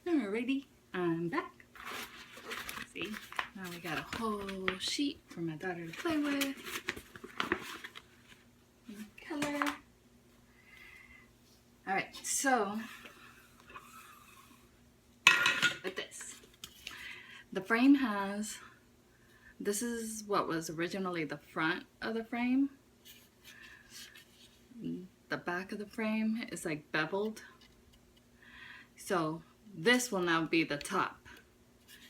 Alrighty, I'm back. See, now we got a whole sheet for my daughter to play with. Color. Alright, so with this, the frame has, this is what was originally the front of the frame. The back of the frame is like beveled. So this will now be the top,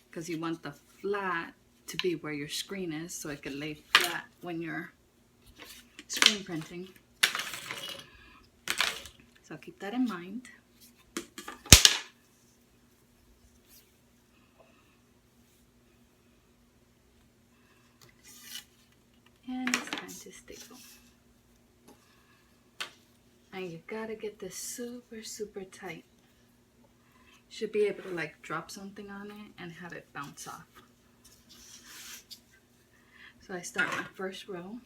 because you want the flat to be where your screen is, so it can lay flat when you're screen printing. So keep that in mind. And it's time to staple. And you gotta get this super tight. You should be able to like drop something on it and have it bounce off. So I start my first row.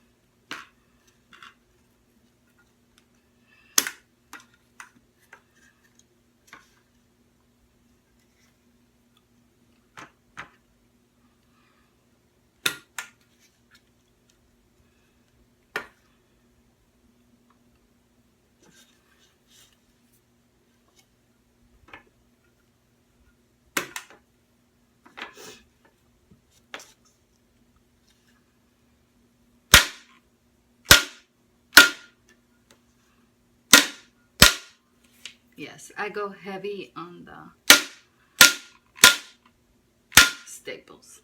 Yes, I go heavy on the staples.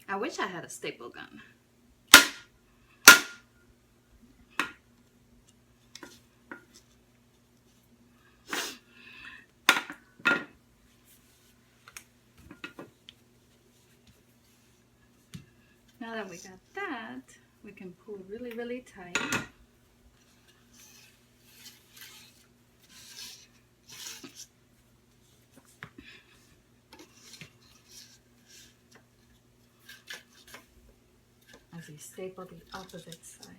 I wish I had a staple gun. Now that we got that, we can pull really tight. As we staple the opposite side.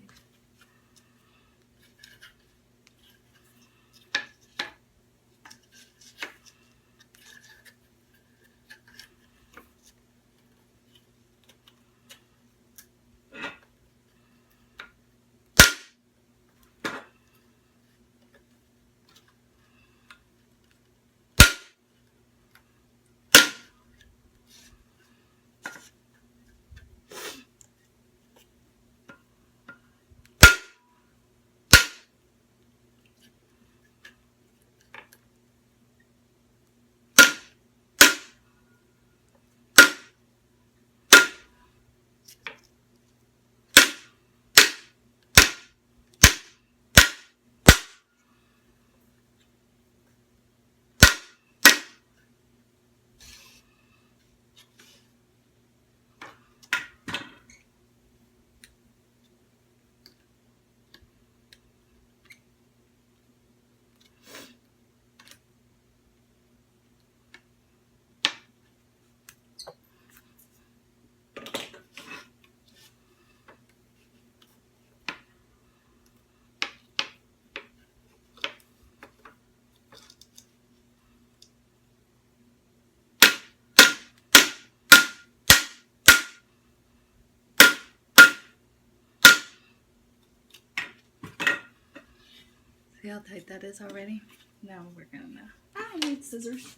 See how tight that is already? Now we're gonna, I need scissors.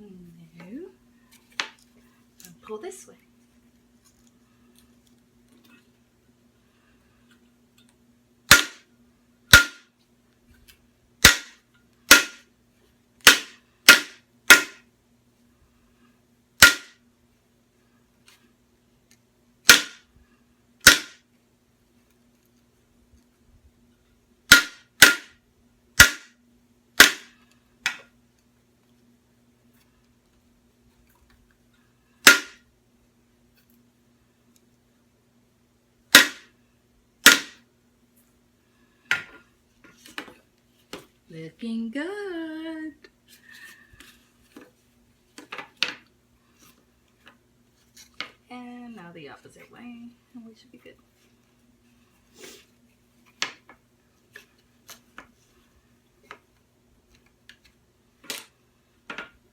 No. And pull this way. Looking good. And now the opposite way, and we should be good.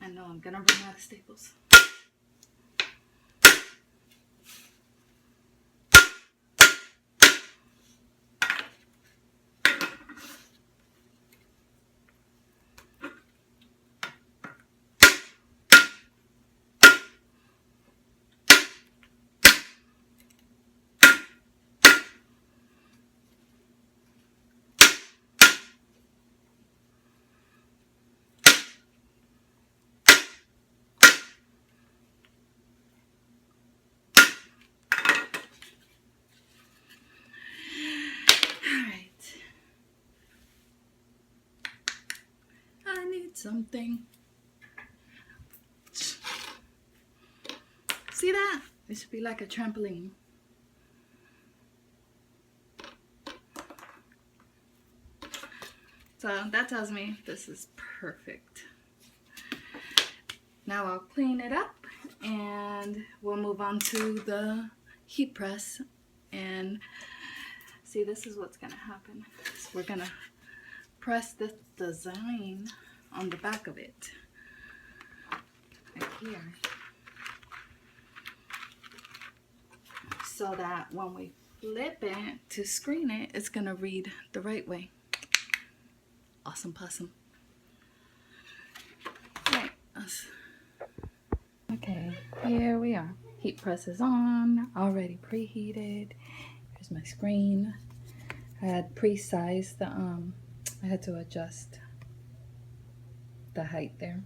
I know I'm gonna run out of staples. Something. See that? It should be like a trampoline. So that tells me this is perfect. Now I'll clean it up and we'll move on to the heat press. And see, this is what's gonna happen. So we're gonna press this design on the back of it, right here, so that when we flip it to screen it, it's gonna read the right way. Awesome possum. Right. Okay, here we are. Heat press is on, already preheated. Here's my screen. I had pre-sized the I had to adjust the height there.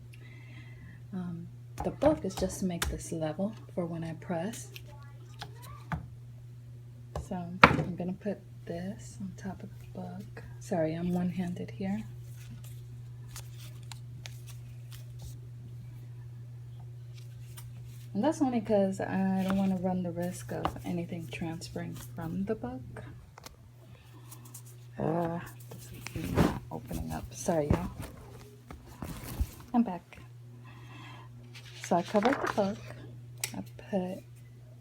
The book is just to make this level for when I press. So I'm gonna put this on top of the book. Sorry, I'm one-handed here. And that's only because I don't want to run the risk of anything transferring from the book. This is not opening up. Sorry, y'all. I'm back. So I covered the book. I put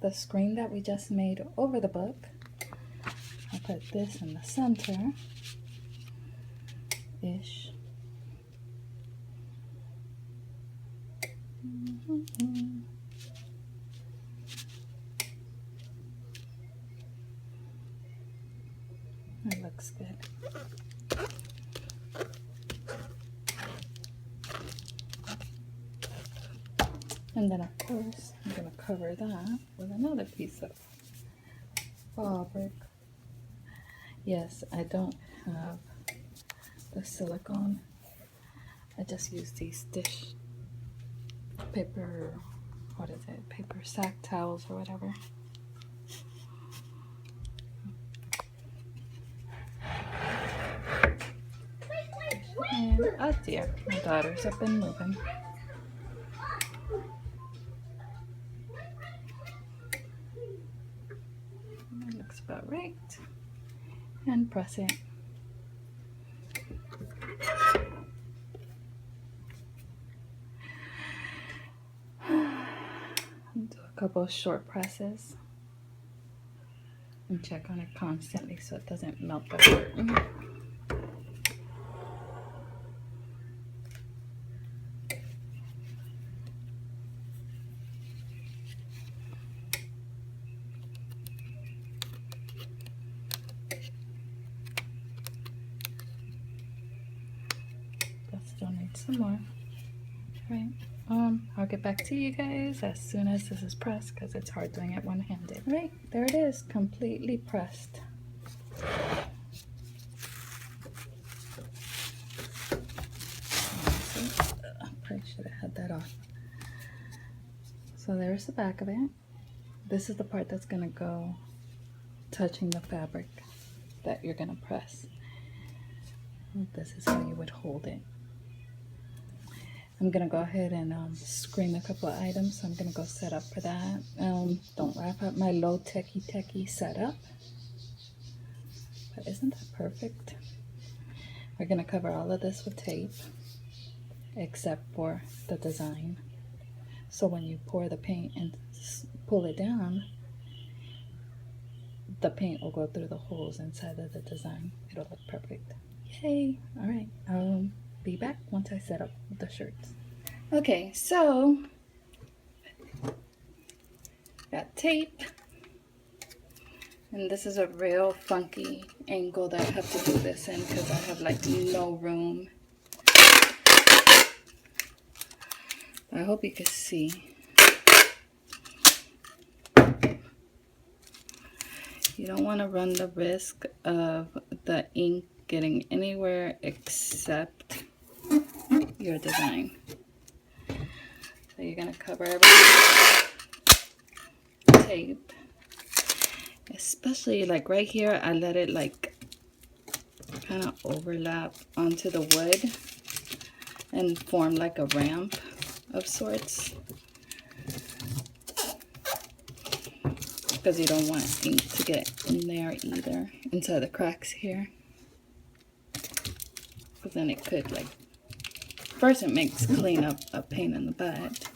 the screen that we just made over the book. I put this in the center-ish. It looks good. And then of course, I'm going to cover that with another piece of fabric. Yes, I don't have the silicone. I just use these dish paper, what is it? Paper sack towels or whatever. And, oh dear, my daughter's up and moving. That looks about right. And press it. Do a couple of short presses. And check on it constantly so it doesn't melt the curtain. Still need some more, right? I'll get back to you guys as soon as this is pressed because it's hard doing it one-handed. All right, there it is, completely pressed. I probably should have had that off. So there's the back of it. This is the part that's gonna go touching the fabric that you're gonna press. This is how you would hold it. I'm gonna go ahead and screen a couple of items, so I'm gonna go set up for that. Don't laugh at my low techie setup, but isn't that perfect? We're gonna cover all of this with tape, except for the design. So when you pour the paint and pull it down, the paint will go through the holes inside of the design. It'll look perfect. Yay! All right, I'll be back once I set up the shirts. Okay, so got tape, and this is a real funky angle that I have to do this in because I have like no room. I hope you can see. You don't want to run the risk of the ink getting anywhere except your design. So you're going to cover everything with tape. Especially like right here, I let it like kind of overlap onto the wood and form like a ramp of sorts. Because you don't want ink to get in there either, inside the cracks here. Because then it could like, first it makes cleanup a pain in the butt,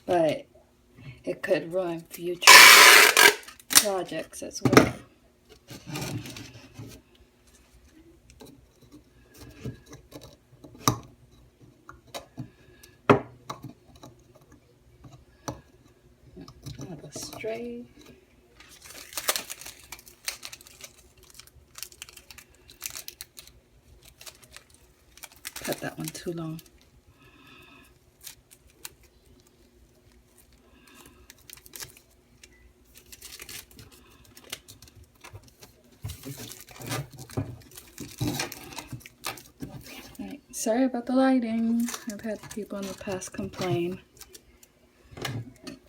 but it could ruin future projects as well. I'll go straight. Cut that one too long. Right. Sorry about the lighting. I've had people in the past complain.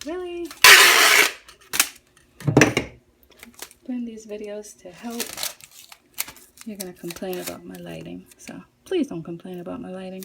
Really? Doing these videos to help. You're gonna complain about my lighting, so please don't complain about my lighting.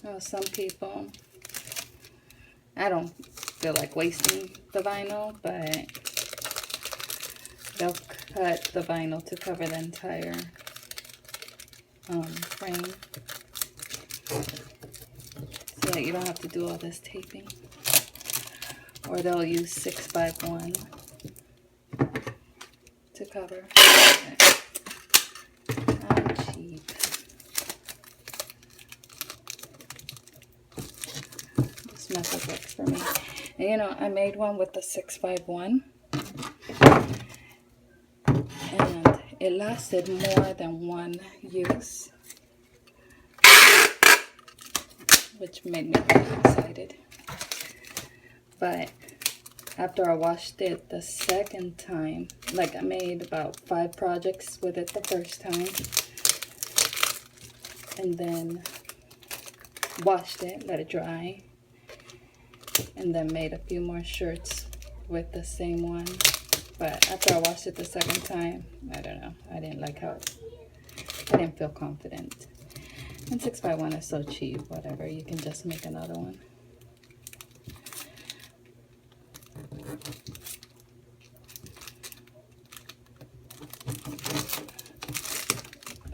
Well, some people, I don't feel like wasting the vinyl, but they'll cut the vinyl to cover the entire frame so that you don't have to do all this taping. Or they'll use 6x1 to cover. I'm cheap. This method works for me. And you know, I made one with the 6x1 and it lasted more than one use, which made me really excited. But after I washed it the second time, like I made about 5 projects with it the first time, and then washed it, let it dry, and then made a few more shirts with the same one. But after I washed it the second time, I don't know, I didn't like how I didn't feel confident. And 6x1 is so cheap, whatever, you can just make another one.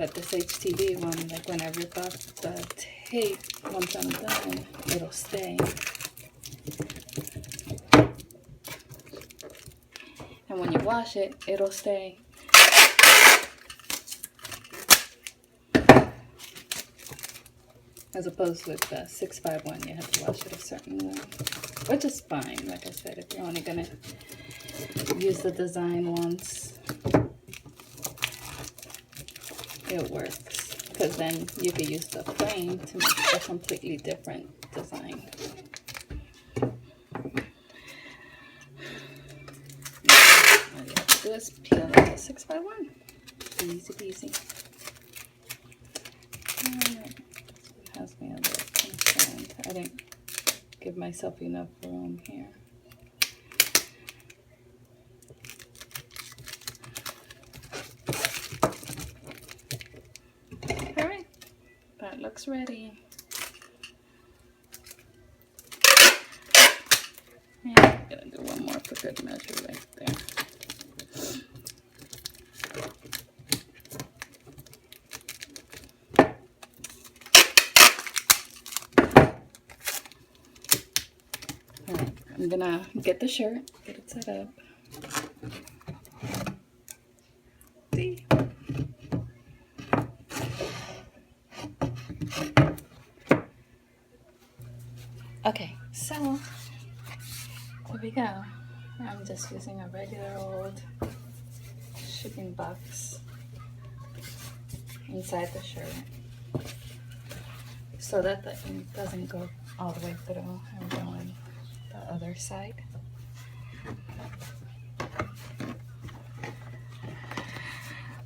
But this HTV one, like when I rip off the tape, once I'm done, it'll stay. And when you wash it, it'll stay. As opposed with the 651, you have to wash it a certain way. Which is fine, like I said, if you're only gonna use the design once, it works. Because then you could use the frame to make a completely different design. All you have to do is peel out the 6x1. Easy peasy. Has me a little concerned. I didn't give myself enough room here. All right, that looks ready. And I'm gonna do one more for good measure right there. I'm gonna get the shirt, get it set up. See? Okay, so here we go. I'm just using a regular old shipping box inside the shirt so that the ink doesn't go all the way through. I'm going the other side.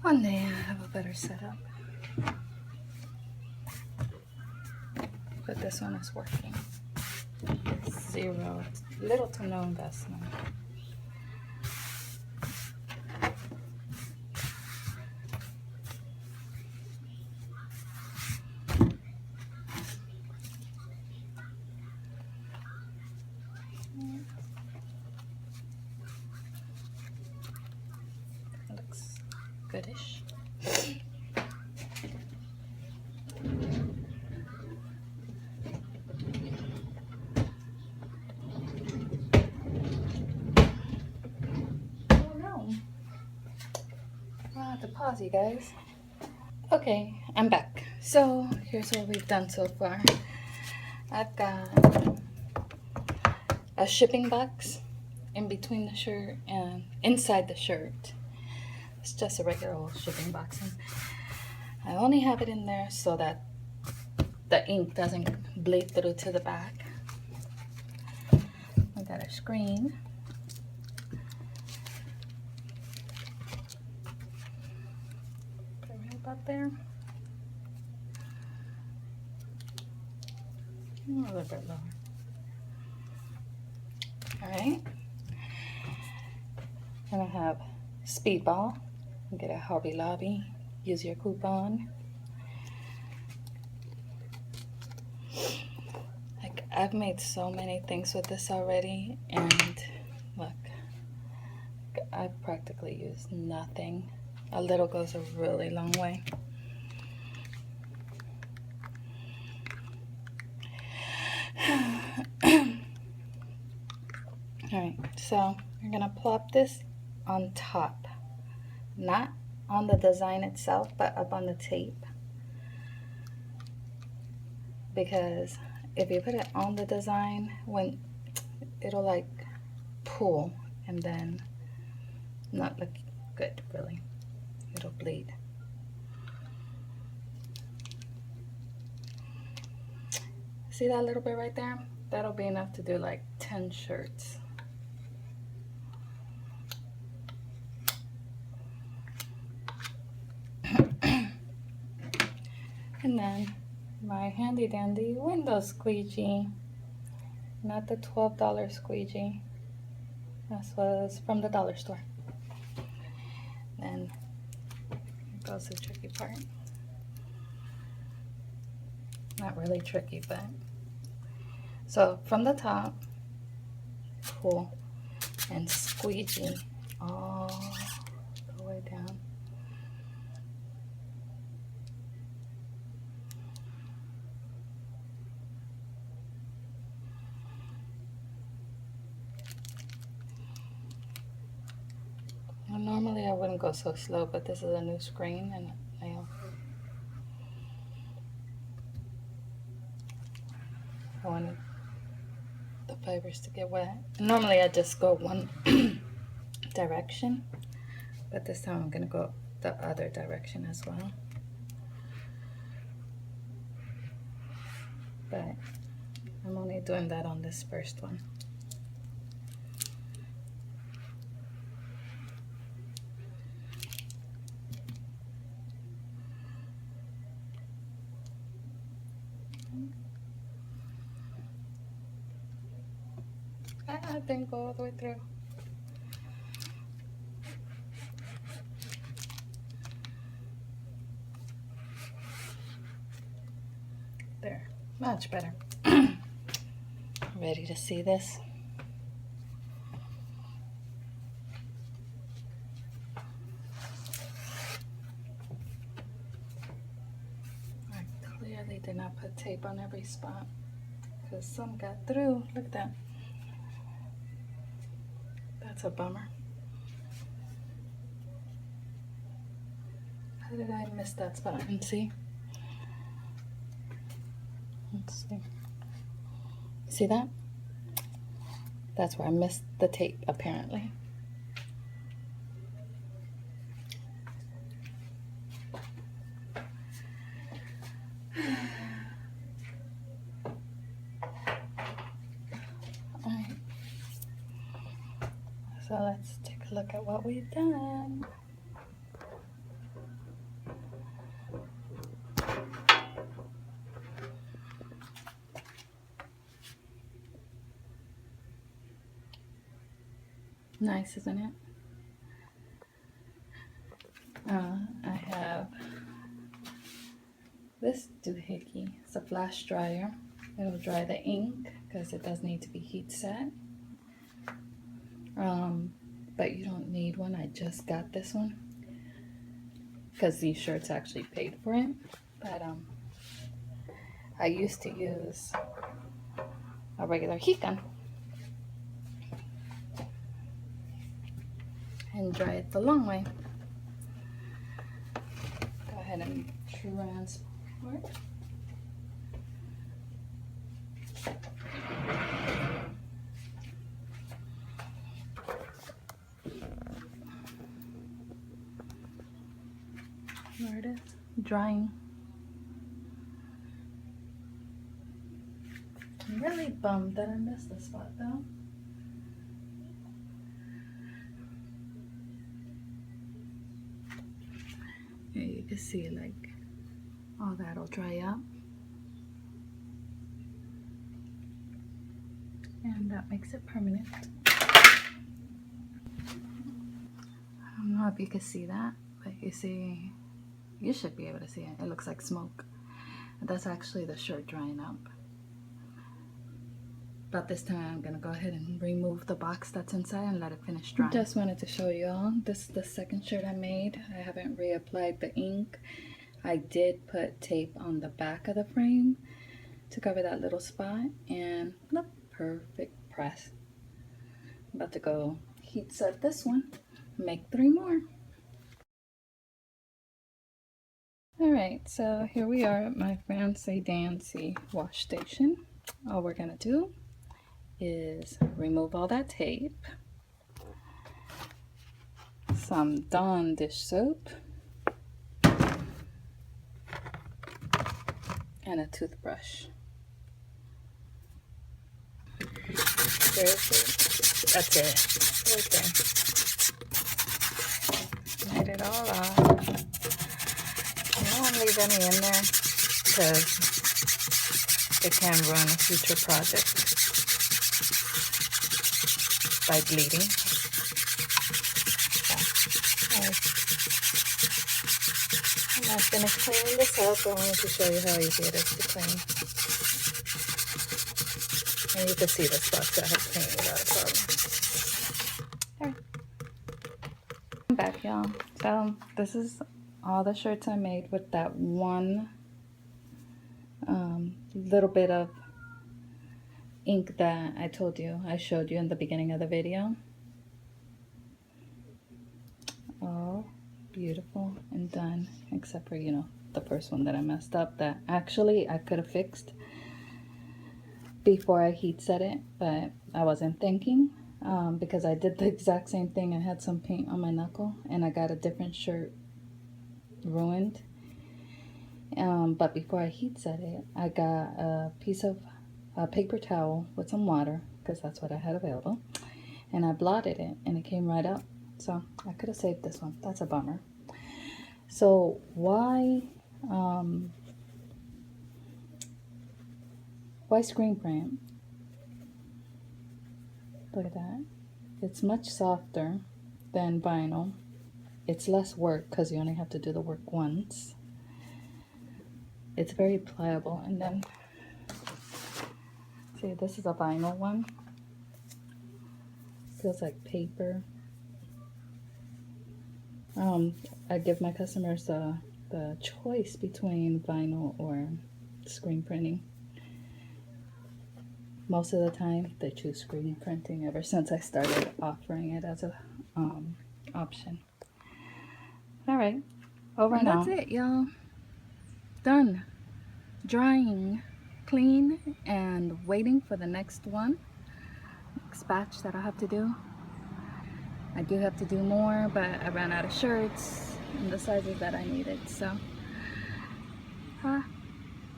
One day I'll have a better setup, but this one is working. Zero, little to no investment. Looks goodish. Oh no. I'll have to pause you guys. Okay, I'm back. So here's what we've done so far. I've got a shipping box in between the shirt and inside the shirt. It's just a regular old shipping box. And I only have it in there so that the ink doesn't bleed through to the back. I got a screen. Put it right about there. A little bit lower. Alright. And I have Speedball. Get a Hobby Lobby. Use your coupon. Like, I've made so many things with this already, and look, I've practically used nothing. A little goes a really long way. Alright, so we're gonna plop this on top, not on the design itself, but up on the tape, because if you put it on the design, when it'll like pull and then not look good, really. It'll bleed. See that little bit right there? That'll be enough to do like 10 shirts. And then my handy dandy window squeegee, not the $12 squeegee. This was from the dollar store. Then here goes the tricky part. Not really tricky, but so from the top, pull and squeegee all the way down. Normally I wouldn't go so slow, but this is a new screen and I wanted the fibers to get wet. Normally I just go one direction, but this time I'm gonna go the other direction as well. But I'm only doing that on this first one. I didn't go all the way through. There, much better. Ready to see this? I clearly did not put tape on every spot because some got through. Look at that. That's a bummer. How did I miss that spot? Let's see. Let's see. See that? That's where I missed the tape, apparently. Alright. So let's take a look at what we've done. Nice, isn't it? I have this doohickey. It's a flash dryer. It'll dry the ink because it does need to be heat set. But you don't need one. I just got this one because these shirts actually paid for it. But I used to use a regular heat gun and dry it the long way. Go ahead and transport. There it is, drying. I'm really bummed that I missed this spot though. Here you can see like all that'll dry up. And that makes it permanent. I don't know if you can see that, but you should be able to see it. It looks like smoke. That's actually the shirt drying up. But this time I'm gonna go ahead and remove the box that's inside and let it finish drying. Just wanted to show you all, this is the second shirt I made. I haven't reapplied the ink. I did put tape on the back of the frame to cover that little spot, and look, perfect press. I'm about to go heat set this one, make 3 more. Alright, so here we are at my fancy dancy wash station. All we're gonna do is remove all that tape, some Dawn dish soap, and a toothbrush. That's it, right there. Light it all off. I don't want to leave any in there because it can ruin a future project by bleeding. When I finished cleaning this up, I wanted to show you how easy it is to clean. And you can see the spots that I have cleaned without a problem. Alright. I'm back, y'all. So this is all the shirts I made with that one little bit of ink that I told you, I showed you in the beginning of the video. all beautiful and done, except for, you know, the first one that I messed up that actually I could have fixed before I heat set it, but I wasn't thinking, because I did the exact same thing. I had some paint on my knuckle and I got a different shirt ruined. But before I heat set it, I got a piece of a paper towel with some water, because that's what I had available, and I blotted it and it came right up. So I could have saved this one. That's a bummer. So why screen print? Look at that. It's much softer than vinyl. It's less work because you only have to do the work once. It's very pliable. And then, see, this is a vinyl one. Feels like paper. I give my customers the choice between vinyl or screen printing. Most of the time, they choose screen printing ever since I started offering it as a option. All right, over and out. That's it, y'all. Done. Drying, clean, and waiting for the next one. Next batch that I have to do. I do have to do more, but I ran out of shirts in the sizes that I needed. So,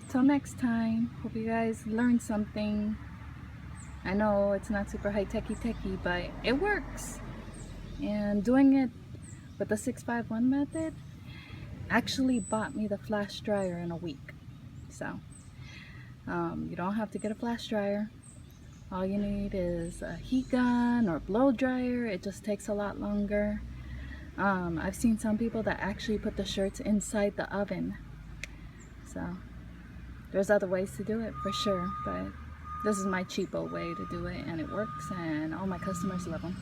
till next time. Hope you guys learned something. I know it's not super high techy, but it works. And doing it with the 651 method actually bought me the flash dryer in a week. So you don't have to get a flash dryer. All you need is a heat gun or blow dryer. It just takes a lot longer. I've seen some people that actually put the shirts inside the oven. So there's other ways to do it for sure, but this is my cheapo way to do it, and it works, and all my customers love them.